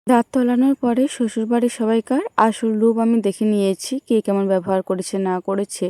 দাঁত তোলানোর পরে শ্বশুরবাড়ির সবাইকার আসল রূপ আমি দেখে নিয়েছি, কে কেমন ব্যবহার করেছে না করেছে।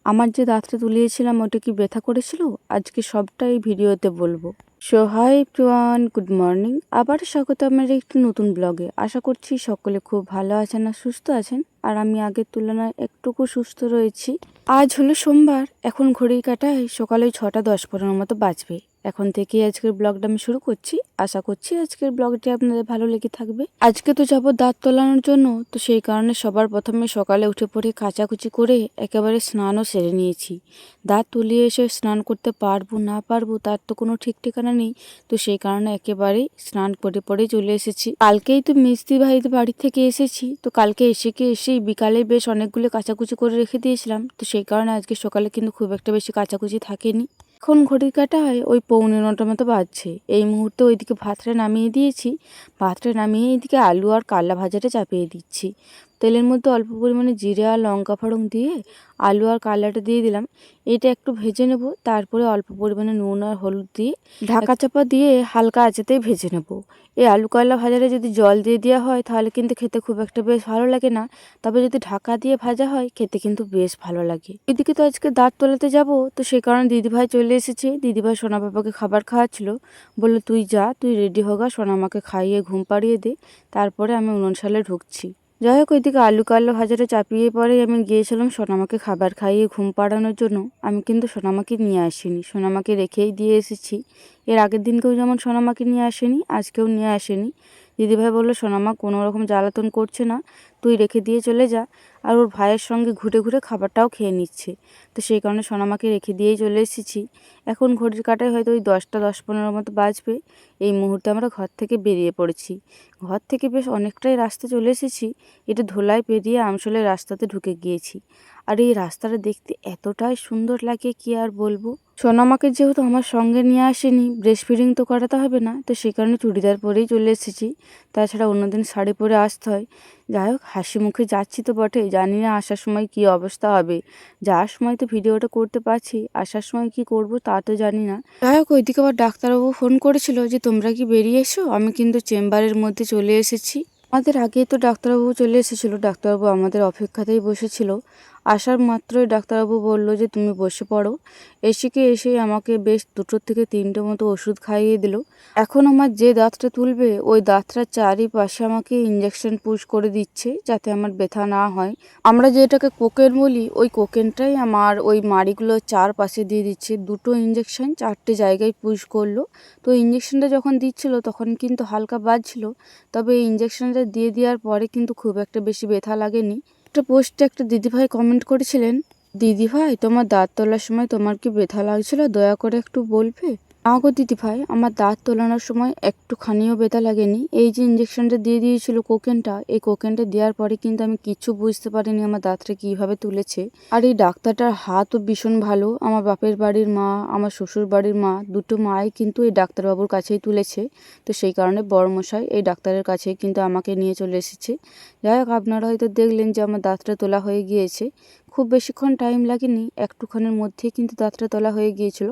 আমার যে দাঁতটা তুলিয়েছিলাম ওটা কি ব্যথা করেছিল, আজকে সবটাই ভিডিওতে বলবো। So hi everyone, good morning. আবার স্বাগত আমার একটি নতুন ব্লগে। আশা করছি সকলে খুব ভালো আছেন আর সুস্থ আছেন, আর আমি আগের তুলনায় একটুকু সুস্থ রয়েছি। আজ হলো সোমবার, এখন ঘড়ির কাঁটায় সকালে 6:10 মতো বাজবে। এখন থেকেই আজকের ব্লগটা আমি শুরু করছি। আশা করছি আজকের ব্লগটি আপনাদের ভালো লেগে থাকবে। আজকে তো যাবো দাঁত তোলানোর জন্য, তো সেই কারণে সবার প্রথমে সকালে উঠে পড়ে কাচাকুচি করে একেবারে স্নানও সেরে নিয়েছি। দাঁত তুলিয়ে এসে স্নান করতে পারবো না পারবো তার তো কোনো ঠিক ঠিকানা নেই, তো সেই কারণে একেবারেই স্নান করে পরেই চলে এসেছি। কালকেই তো মিস্ত্রি ভাইদের বাড়ি থেকে এসেছি, তো কালকে এসেই বিকালে বেশ অনেকগুলো কাচাকুচি করে রেখে দিয়েছিলাম, তো সেই কারণে আজকে সকালে কিন্তু খুব একটা বেশি কাচাকুচি থাকেনি। এখন ঘড়ির কাঁটায় ওই 8:45 মতো বাজছে। এই মুহূর্তে ওইদিকে ভাতটা নামিয়ে দিয়েছি। ভাতটা নামিয়ে এইদিকে আলু আর কাল্লা ভাজাটা চাপিয়ে দিচ্ছি। তেলের মধ্যে অল্প পরিমাণে জিরে আর লঙ্কা ফোড়ন দিয়ে আলু আর কাল্লাটা দিয়ে দিলাম। এটা একটু ভেজে নেব, তারপরে অল্প পরিমাণে নুন আর হলুদ দিয়ে ঢাকা চাপা দিয়ে হালকা আঁচেতেই ভেজে নেব। এই আলু কাল্লা ভাজাটা যদি জল দিয়ে দেওয়া হয় তাহলে কিন্তু খেতে খুব একটা বেশ ভালো লাগে না, তবে যদি ঢাকা দিয়ে ভাজা হয় খেতে কিন্তু বেশ ভালো লাগে। এদিকে তো আজকে দাঁত তোলাতে যাব, তো সেই কারণে দিদিভাই চলে এসেছে। দিদিভাই সোনা বাবাকে খাবার খাওয়াচ্ছিল, বললো তুই যা, তুই রেডি হোগা, সোনা আমাকে খাইয়ে ঘুম পাড়িয়ে দে, তারপরে আমি উনুন শালে ঢুকছি। যাই হোক, ওইদিকে আলু কাল্লা ভাজাটা চাপিয়ে পরে আমি গিয়েছিলাম সোনামাকে খাবার খাইয়ে ঘুম পাড়ানোর জন্য। আমি কিন্তু সোনামাকে নিয়ে আসিনি, সোনামাকে রেখেই দিয়ে এসেছি। এর আগের দিনকেও যেমন সোনামাকে নিয়ে আসেনি, আজকেও নিয়ে আসেনি। দিদিভাই বললো সোনামা কোনো রকম জ্বালাতন করছে না, তুই রেখে দিয়ে চলে যা। আর ওর ভাইয়ের সঙ্গে ঘুরে ঘুরে খাবারটাও খেয়ে নিচ্ছে, তো সেই কারণে সোনামাকে রেখে দিয়েই চলে এসেছি। এখন ঘড়ির কাঁটায় হয়তো ওই 10:10-15 মতো বাজবে। এই মুহূর্তে আমরা ঘর থেকে বেরিয়ে পড়েছি। ঘর থেকে বেশ অনেকটাই রাস্তা চলে এসেছি। এটা ধোলাই পেরিয়ে আমশোলের রাস্তাতে ঢুকে গিয়েছি। আর এই রাস্তাটা দেখতে এতটাই সুন্দর লাগে কি আর বলবো। সোনামাকে যেহেতু আমার সঙ্গে নিয়ে আসেনি, ব্রেস্ট ফিডিং তো করাতে হবে না, তো সেই কারণে চুড়িদার পরেই চলে এসেছি। তাছাড়া অন্যদিন শাড়ি পরে আসতে হয়। যাই হোক, হাসি মুখে যাচ্ছি তো বটে, জানি না আসার সময় কি অবস্থা হবে। যাওয়ার সময় তো ভিডিওটা করতে পারছি, আসার সময় কি করব তা তো জানি না। যাই হোক, ওইদিকে আবার ডাক্তারবাবু ফোন করেছিল যে তোমরা কি বেরিয়ে এসো। আমি কিন্তু চেম্বারের মধ্যে চলে এসেছি। আমাদের আগেই তো ডাক্তারবাবু চলে এসেছিলো। ডাক্তারবাবু আমাদের অপেক্ষাতেই বসেছিল। আসার মাত্রই ডাক্তারবাবু বলল যে তুমি বসে পড়ো। এসেই আমাকে বেশ 2 থেকে 3টে মতো ওষুধ খাইয়ে দিল। এখন আমার যে দাঁতটা তুলবে ওই দাঁতটার চারিপাশে আমাকে ইঞ্জেকশন পুশ করে দিচ্ছে যাতে আমার ব্যথা না হয়। আমরা যেটাকে কোকেন বলি, ওই কোকেনটাই আমার ওই মাড়িগুলোর চারপাশে দিয়ে দিচ্ছে। 2টো ইঞ্জেকশন 4টে জায়গায় পুশ করলো। তো ইঞ্জেকশনটা যখন দিচ্ছিল তখন কিন্তু হালকা বাজছিল, তবে এই ইঞ্জেকশনটা দিয়ে দেওয়ার পরে কিন্তু খুব একটা বেশি ব্যথা লাগেনি। একটা পোস্টে একটা দিদিভাই কমেন্ট করেছিলেন, দিদিভাই তোমার দাঁত তোলার সময় তোমার কি ব্যথা লাগছিল, দয়া করে একটু বলবে। না গো দিদিভাই, আমার দাঁত তোলানোর সময় একটুখানিও ব্যথা লাগেনি। এই যে ইঞ্জেকশনটা দিয়ে দিয়েছিল কোকেনটা, এই কোকেনটা দেওয়ার পরে কিন্তু আমি কিছু বুঝতে পারিনি আমার দাঁতটা কীভাবে তুলেছে। আর এই ডাক্তারটার হাতও ভীষণ ভালো। আমার বাপের বাড়ির মা, আমার শ্বশুর বাড়ির মা, দুটো মাই কিন্তু এই ডাক্তারবাবুর কাছেই তুলেছে, তো সেই কারণে বড়মশাই এই ডাক্তারের কাছেই কিন্তু আমাকে নিয়ে চলে এসেছে। যাই হোক, আপনারা হয়তো দেখলেন যে আমার দাঁতটা তোলা হয়ে গিয়েছে। খুব বেশিক্ষণ টাইম লাগেনি, একটুখানির মধ্যেই কিন্তু দাঁতটা তোলা হয়ে গিয়েছিল।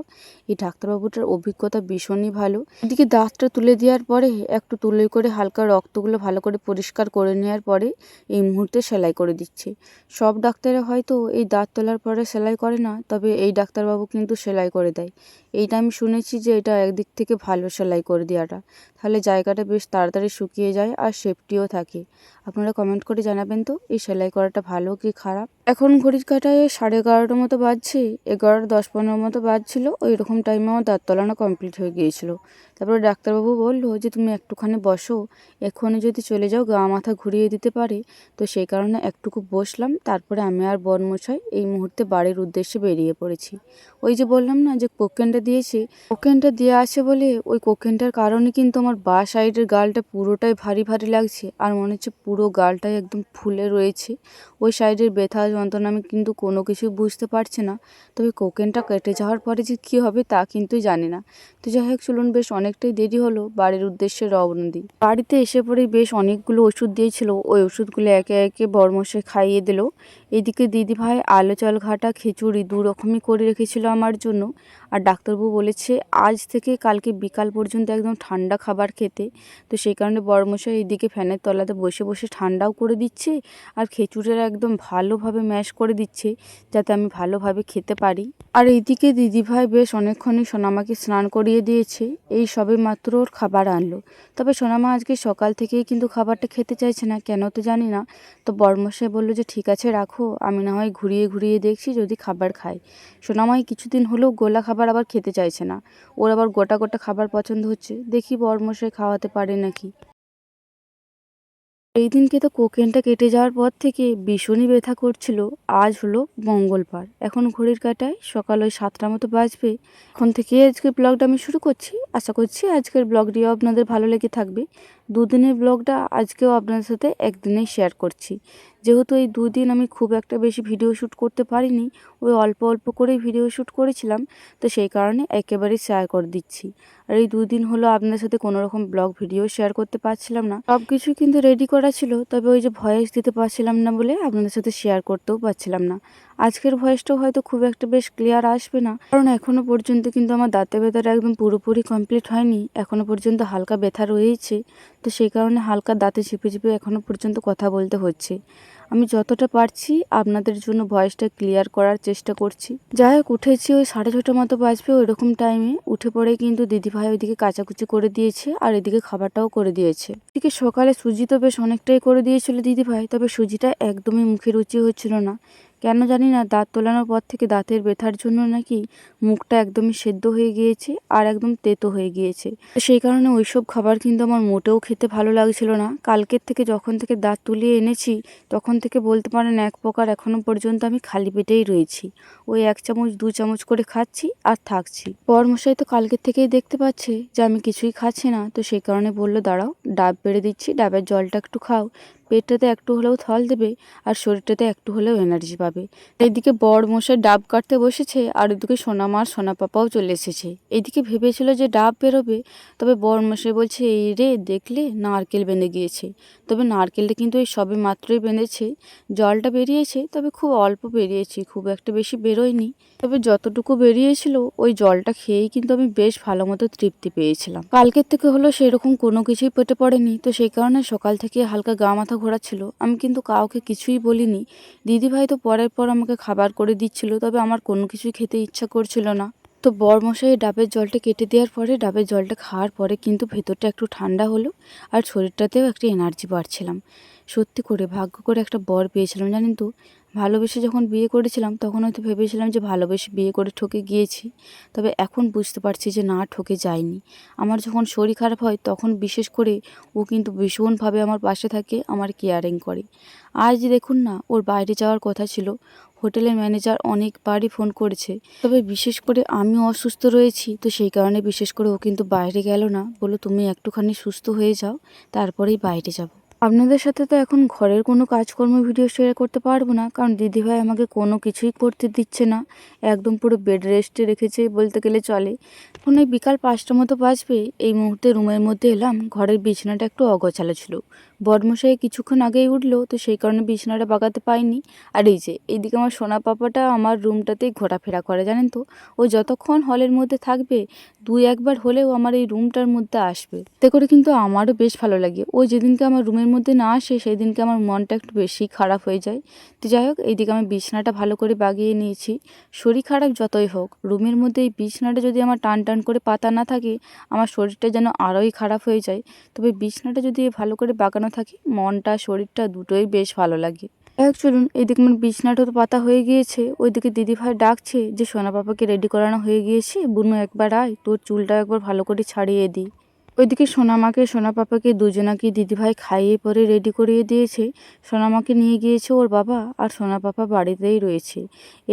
এই ডাক্তারবাবুটার অভিজ্ঞতা ভীষণই ভালো। এদিকে দাঁতটা তুলে দেওয়ার পরে একটু তুলে করে হালকা রক্তগুলো ভালো করে পরিষ্কার করে নেওয়ার পরে এই মুহূর্তে সেলাই করে দিচ্ছে। সব ডাক্তারে হয়তো এই দাঁত তোলার পরে সেলাই করে না, তবে এই ডাক্তারবাবু কিন্তু সেলাই করে দেয়। এইটা আমি শুনেছি যে এটা একদিক থেকে ভালো সেলাই করে দেওয়াটা, তাহলে জায়গাটা বেশ তাড়াতাড়ি শুকিয়ে যায় আর সেফটিও থাকে। আপনারা কমেন্ট করে জানাবেন তো এই সেলাই করাটা ভালো কি খারাপ। এখন ঘড়ির কাঁটায় 11:30 মতো বাজছে। 11:10-15 মতো বাজছিল, ওই রকম টাইমে আমার দাঁত তোলানো কমপ্লিট হয়ে গিয়েছিল। তারপরে ডাক্তারবাবু বললো যে তুমি একটুখানি বসো, এক্ষুনি যদি চলে যাও গা মাথা ঘুরিয়ে দিতে পারে। তো সেই কারণে একটুকু বসলাম, তারপরে আমি আর বরমশাই এই মুহূর্তে বাড়ির উদ্দেশ্যে বেরিয়ে পড়েছি। ওই যে বললাম না যে কোকেনটা দিয়েছে, কোকেনটা দেওয়া আছে বলে ওই কোকেনটার কারণে কিন্তু আমার বাঁ সাইডের গালটা পুরোটাই ভারী ভারী লাগছে, আর মনে হচ্ছে পুরো গালটাই একদম ফুলে রয়েছে। ওই সাইডের ব্যথা যন্ত্রণা আমি কিন্তু কোনো কিছু বুঝতে পারছি না, তবে কোকেনটা কেটে যাওয়ার পরে যে কী হবে তা কিন্তু জানি না। তো যাই হোক, চলুন, বেশ অনেকটাই দেরি হলো, বাড়ির উদ্দেশ্যে রওনা দিই। বাড়িতে এসে পরেই বেশ অনেকগুলো ওষুধ দিয়েছিল, ওই ওষুধগুলো একে একে বরমশাই খাইয়ে দিল। এদিকে দিদিভাই আলু চাল ঘাটা খিচুড়ি দু রকমই করে রেখেছিল আমার জন্য। আর ডাক্তারবাবু বলেছে আজ থেকে কালকে বিকাল পর্যন্ত একদম ঠান্ডা খাবার খেতে। তো সেই কারণে বড়মশাই এদিকে ফ্যানের তলাতে বসে বসে ঠান্ডাও করে দিচ্ছে আর খিচুড়িটা একদম ভালোভাবে ম্যাশ করে দিচ্ছে যাতে আমি ভালোভাবে খেতে পারি। আর এইদিকে দিদিভাই বেশ অনেকক্ষণই সোনামাকে স্নান করিয়ে দিয়েছে। এই সবে মাত্র ওর খাবার আনলো। তবে সোনামা আজকে সকাল থেকেই কিন্তু খাবারটা খেতে চাইছে না, কেন তো জানি না। তো বড়মশাই বললো যে ঠিক আছে রাখো, আমি না হয় ঘুরিয়ে ঘুরিয়ে দেখছি যদি খাবার খায়। সোনামাই কিছুদিন হলেও গোলা খাবার আবার খেতে চাইছে না, ওর আবার গোটা গোটা খাবার পছন্দ হচ্ছে। দেখি বড়মশাই খাওয়াতে পারে নাকি। এই দিনকে তো কোকেনটা কেটে যাওয়ার পর থেকে ভীষণই ব্যথা করছিল। আজ হলো মঙ্গলবার, এখন ঘড়ির কাঁটায় সকাল ওই 7টার মতো বাজবে। এখন থেকে আজকের ব্লগটা আমি শুরু করছি। আশা করছি আজকের ব্লগটিও আপনাদের ভালো লেগে থাকবে। দুদিনের ব্লগটা আজকেও আপনাদের সাথে একদিনেই শেয়ার করছি। যেহেতু এই দুদিন আমি খুব একটা বেশি ভিডিও শ্যুট করতে পারিনি, ওই অল্প অল্প করেই ভিডিও শ্যুট করেছিলাম, তো সেই কারণে একেবারেই শেয়ার করে দিচ্ছি। আর এই দুদিন হলো আপনাদের সাথে কোনো রকম ব্লগ ভিডিও শেয়ার করতে পারছিলাম না। সব কিছু কিন্তু রেডি করা ছিল, তবে ওই যে ভয়েস দিতে পারছিলাম না বলে আপনাদের সাথে শেয়ার করতেও পারছিলাম না। আজকের ভয়েসটাও হয়তো খুব একটা বেশ ক্লিয়ার আসবে না, কারণ এখনো পর্যন্ত কিন্তু আমার দাঁতে ব্যথাটা একদম পুরোপুরি কমপ্লিট হয়নি। এখনো পর্যন্ত হালকা ব্যথা রয়েছে, তো সেই কারণে হালকা দাঁতে চিপে চিপে এখনো পর্যন্ত কথা বলতে হচ্ছে। আমি যতটা পারছি আপনাদের জন্য ভয়েসটা ক্লিয়ার করার চেষ্টা করছি। যাই হোক, উঠেছি ওই 6:30 মতো বাজবে, ওই রকম টাইমে উঠে পড়ে কিন্তু দিদিভাই ওইদিকে কাচাকুচি করে দিয়েছে আর এদিকে খাবারটাও করে দিয়েছে। এদিকে সকালে সুজি তো বেশ অনেকটাই করে দিয়েছিল দিদিভাই, তবে সুজিটা একদমই মুখে রুচি হচ্ছিল না। কেন জানি না, দাঁত তোলানোর পর থেকে দাঁতের ব্যথার জন্য নাকি মুখটা একদমই সেদ্ধ হয়ে গিয়েছে আর একদম তেতো হয়ে গিয়েছে। তো সেই কারণে ওইসব খাবার কিন্তু আমার মোটেও খেতে ভালো লাগছিল না। কালকের থেকে যখন থেকে দাঁত তুলিয়ে এনেছি তখন থেকে বলতে পারেন এক প্রকার এখনো পর্যন্ত আমি খালি পেটেই রয়েছি। ওই 1 চামচ 2 চামচ করে খাচ্ছি আর থাকছি। বরমশাই তো কালকের থেকেই দেখতে পাচ্ছে যে আমি কিছুই খাচ্ছি না, তো সেই কারণে বললো দাঁড়াও ডাব বেড়ে দিচ্ছি, ডাবের জলটা একটু খাও, পেটটাতে একটু হলেও থল দেবে আর শরীরটাতে একটু হলেও এনার্জি পাবে। এইদিকে বড়মশাই ডাব কাটতে বসেছে আর ওদিকে সোনামা আর সোনা পাপাও চলে এসেছে। এইদিকে ভেবেছিল যে ডাব বেরোবে, তবে বড়মশাই বলছে এই রে দেখলে নারকেল বেঁধে গিয়েছে। তবে নারকেলটা কিন্তু এই সবে মাত্রই বেঁধেছে, জলটা বেরিয়েছে তবে খুব অল্প বেরিয়েছে, খুব একটা বেশি বেরোয়নি। তবে যতটুকু বেরিয়েছিল ওই জলটা খেয়েই কিন্তু আমি বেশ ভালো মতো তৃপ্তি পেয়েছিলাম। কালকের থেকে হলো সেরকম কোনো কিছুই পেটে পড়েনি, তো সেই কারণে সকাল থেকে হালকা গা মাথা ঘোরাচ্ছিল। আমি কিন্তু কাউকে কিছুই বলিনি। দিদিভাই তো পরের পর আমাকে খাবার করে দিচ্ছিল, তবে আমার কোনো কিছুই খেতে ইচ্ছা করছিল না। তো বরমশাই ডাবের জলটা কেটে দেওয়ার পরে ডাবের জলটা খাওয়ার পরে কিন্তু ভেতরটা একটু ঠান্ডা হলো আর শরীরটাতেও একটা এনার্জি পাচ্ছিলাম। সত্যি করে ভাগ্য করে একটা বর পেয়েছিলাম জানেন তো। ভালোবেসে যখন বিয়ে করেছিলাম তখন হয়তো ভেবেছিলাম যে ভালোবেসে বিয়ে করে ঠকে গিয়েছি, তবে এখন বুঝতে পারছি যে না, ঠকে যায়নি। আমার যখন শরীর খারাপ হয় তখন বিশেষ করে ও কিন্তু ভীষণভাবে আমার পাশে থাকে, আমার কেয়ারিং করে। আজ দেখুন না, ওর বাইরে যাওয়ার কথা ছিল, হোটেলের ম্যানেজার অনেকবারই ফোন করেছে, তবে বিশেষ করে আমিও অসুস্থ রয়েছি, তো সেই কারণে বিশেষ করে ও কিন্তু বাইরে গেল না, বললো তুমি একটুখানি সুস্থ হয়ে যাও তারপরেই বাইরে যাব। আপনাদের সাথে তো এখন ঘরের কোনো কাজকর্ম ভিডিও শেয়ার করতে পারবো না, কারণ দিদিভাই আমাকে কোনো কিছুই করতে দিচ্ছে না, একদম পুরো বেড রেস্টে রেখেছে বলতে গেলে চলে। এখন এই বিকাল 5টা মতো বাজবে, এই মুহূর্তে রুমের মধ্যে এলাম, ঘরের বিছানাটা একটু অগোছালো ছিল। বড়মশাই কিছুক্ষণ আগেই উঠলো, তো সেই কারণে বিছানাটা বাগাতে পাইনি। আর এই যে এইদিকে আমার সোনা পাপাটা আমার রুমটাতেই ঘোরাফেরা করে জানেন তো। ও যতক্ষণ হলের মধ্যে থাকবে 2-1বার হলেও আমার এই রুমটার মধ্যে আসবে, এতে করে কিন্তু আমারও বেশ ভালো লাগে। ও যেদিনকে আমার রুমের মধ্যে না আসে সেই দিনকে আমার মনটা একটু বেশি খারাপ হয়ে যায়। তো যাই হোক, এইদিকে আমি বিছানাটা ভালো করে বাগিয়ে নিয়েছি। শরীর খারাপ যতই হোক, রুমের মধ্যে এই বিছানাটা যদি আমার টান টান করে পাতা না থাকে আমার শরীরটা যেন আরোই খারাপ হয়ে যায়। তবে বিছানাটা যদি ভালো করে বাগানো থাকে মনটা শরীরটা দুটোই বেশ ভালো লাগে। চলুন, এইদিকে আমার বিছানাটা তো পাতা হয়ে গিয়েছে, ওইদিকে দিদিভাই ডাকছে যে সোনা পাপাকে রেডি করানো হয়ে গিয়েছে, বুনু একবার আয়, তোর চুলটা একবার ভালো করে ছাড়িয়ে দিই। ওইদিকে সোনামাকে সোনা পাপাকে দুজনাকে দিদিভাই খাইয়ে পরে রেডি করিয়ে দিয়েছে। সোনামাকে নিয়ে গিয়েছে ওর বাবা, আর সোনা পাপা বাড়িতেই রয়েছে।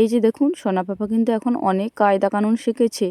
এই যে দেখুন, সোনা পাপা কিন্তু এখন অনেক কায়দা কানুন শিখেছে।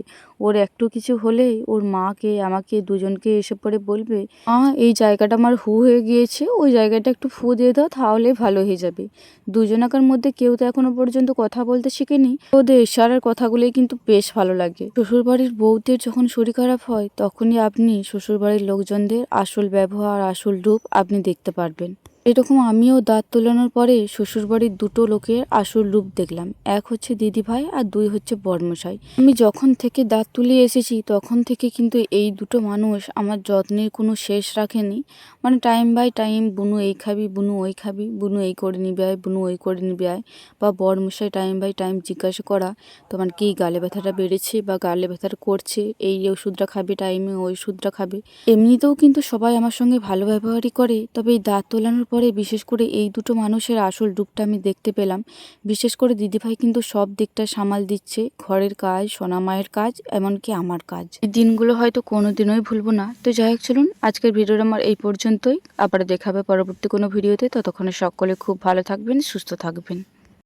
ওর একটু কিছু হলেই ওর মাকে আমাকে দুজনকে এসে পড়ে বলবে, মা এই জায়গাটা আমার হু হয়ে গিয়েছে, ওই জায়গাটা একটু ফু দিয়ে দাও তাহলে ভালো হয়ে যাবে। দুজনাকার মধ্যে কেউ তো এখনো পর্যন্ত কথা বলতে শিখেনি, ওদের ইশারার কথাগুলোই কিন্তু বেশ ভালো লাগে। শ্বশুরবাড়ির বউদের যখন শরীর খারাপ হয় তখনই আপনি শ্বশুরবাড়ির লোকজনদের আসল ব্যবহার আসল রূপ আপনি দেখতে পারবেন। এরকম আমিও দাঁত তোলানোর পরে শ্বশুরবাড়ির দুটো লোকের আসল রূপ দেখলাম। এক হচ্ছে দিদিভাই আর দুই হচ্ছে বড়মশাই। আমি যখন থেকে দাঁত তুলে এসেছি তখন থেকে কিন্তু এই দুটো মানুষ আমার যত্নের কোনো শেষ রাখেনি। মানে টাইম বাই টাইম বুনু এই খাবি, বুনু ওই খাবি, বুনু এই করে নিবি আয়, বুনু ওই করে নিবি আয়, বা বড়মশাই টাইম বাই টাইম জিজ্ঞাসা করা তোমার কি গালে ব্যথাটা বেড়েছে বা গালে ব্যথাটা করছে, এই ওষুধটা খাবে টাইমে, ওই ওষুধটা খাবে। এমনিতেও কিন্তু সবাই আমার সঙ্গে ভালো ব্যবহারই করে, তবে এই দাঁত তোলানোর পরে বিশেষ করে এই দুটো মানুষের আসল রূপটা আমি দেখতে পেলাম। বিশেষ করে দিদিভাই কিন্তু সব দিকটা সামাল দিচ্ছে, ঘরের কাজ, সোনামায়ের কাজ, এমনকি আমার কাজ। এই দিনগুলো হয়তো কোনোদিনই ভুলবো না। তো যাই হোক, চলুন আজকের ভিডিওটা আমার এই পর্যন্তই। আবার দেখা হবে পরবর্তী কোনো ভিডিওতে। ততক্ষণে সকলে খুব ভালো থাকবেন, সুস্থ থাকবেন।